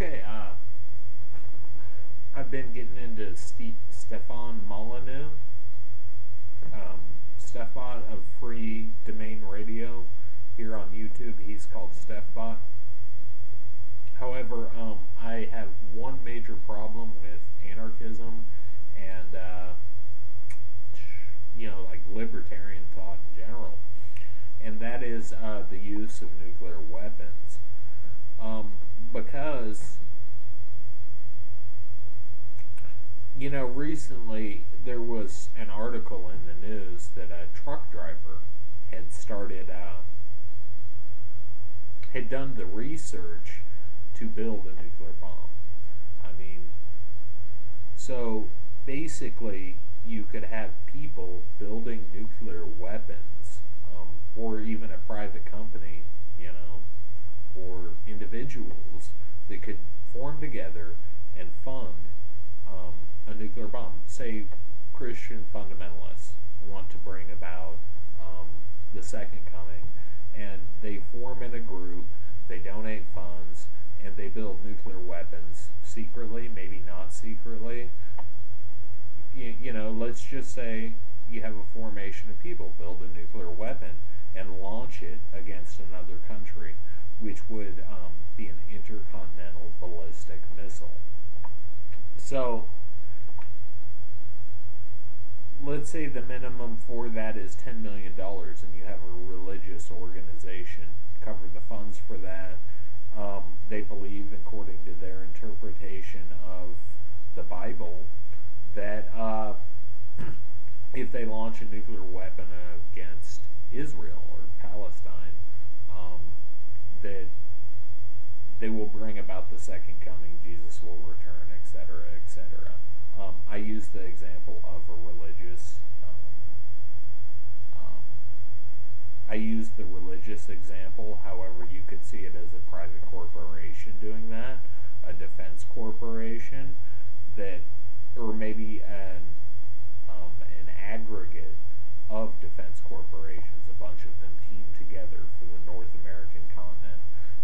Okay, I've been getting into Stefan Molyneux, Stefbot of Free Domain Radio here on YouTube. He's called Stefbot. However, I have one major problem with anarchism and, like libertarian thought in general, and that is the use of nuclear weapons. Because recently there was an article in the news that a truck driver had had done the research to build a nuclear bomb. I mean, so basically you could have people building nuclear weapons, or even a private company, or individuals that could form together and fund a nuclear bomb. Say Christian fundamentalists want to bring about the second coming, and they form in a group, they donate funds, and they build nuclear weapons secretly, maybe not secretly. Let's just say you have a formation of people build a nuclear weapon and launch it against another country, which would be an intercontinental ballistic missile. So, let's say the minimum for that is $10 million, and you have a religious organization cover the funds for that. They believe, according to their interpretation of the Bible, that if they launch a nuclear weapon against Israel or Palestine, that they will bring about the second coming, Jesus will return, etc., etc. I use the example of a religious. I use the religious example. However, you could see it as a private corporation doing that, a defense corporation that, or maybe an aggregate of defense corporations, a bunch of them teamed together for the North American continent,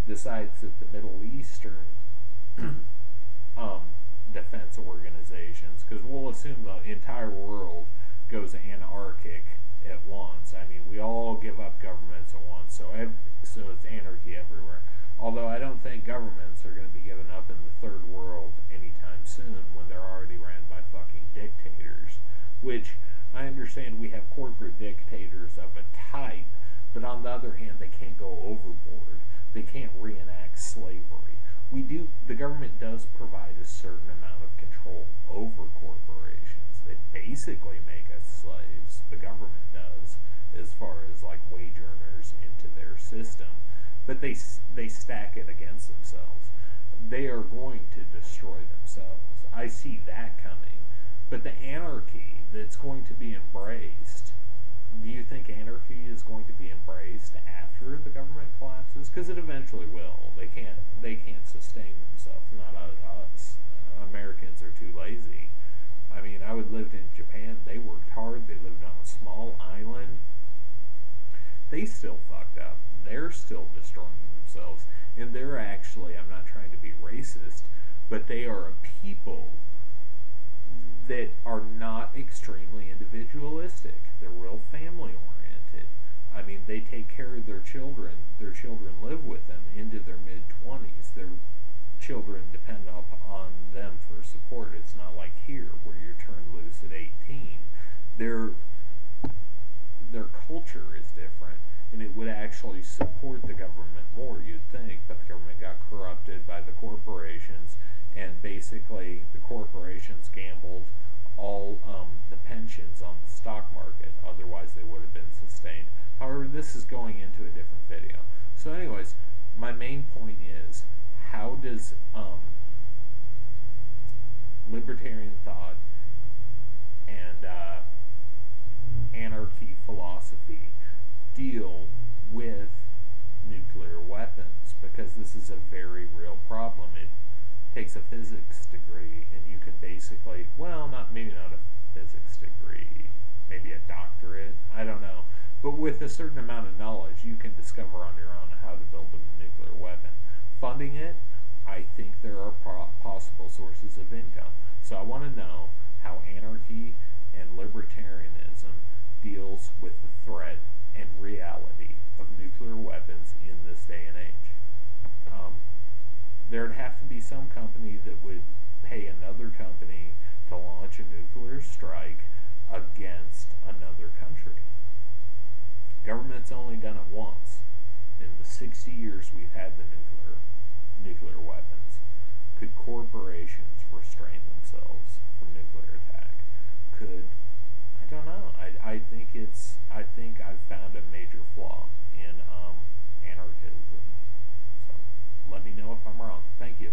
decides that the Middle Eastern defense organizations, because we'll assume the entire world goes anarchic at once. I mean, we all give up governments at once, so it's anarchy everywhere. Although I don't think governments are going to be given up in the third world anytime soon when they're already ran by fucking dictators, which I understand we have corporate dictators of a type, but on the other hand, they can't go overboard. They can't reenact slavery. The government does provide a certain amount of control over corporations. They basically make us slaves. The government does, as far as like wage earners into their system. But they stack it against themselves. They are going to destroy themselves. I see that coming. But the anarchy that's going to be embraced, do you think anarchy is going to be embraced after the government collapses? Because it eventually will. They can't sustain themselves. Not us. Americans are too lazy. I mean, I lived in Japan. They worked hard. They lived on a small island. They still fucked up. They're still destroying themselves. And they're actually, I'm not trying to be racist, but they are a people that are not extremely individualistic. They're real family oriented. I mean, they take care of their children. Their children live with them into their mid-20s. Their children depend on them for support. It's not like here where you're turned loose at 18. Their culture is different, and it would actually support the government more, you'd think, but the government got corrupted by the corporations, and basically the corporations gambled all the pensions on the stock market. Otherwise they would have been sustained. However, this is going into a different video. So anyways, my main point is, how does libertarian thought and anarchy philosophy deal with nuclear weapons? Because this is a very real problem. It takes a physics degree, and you can basically, maybe not a physics degree, maybe a doctorate, I don't know, but with a certain amount of knowledge, you can discover on your own how to build a nuclear weapon. Funding it, I I think there are possible sources of income. So I want to know how anarchy and libertarianism deals with the threat and reality of nuclear weapons in this day and age. There'd have to be some company that would pay another company to launch a nuclear strike against another country. Government's only done it once. In the 60 years we've had the nuclear weapons. Could corporations restrain themselves from nuclear attack? I don't know. I think I've found a major flaw in anarchism. So let me know if I'm wrong. Thank you.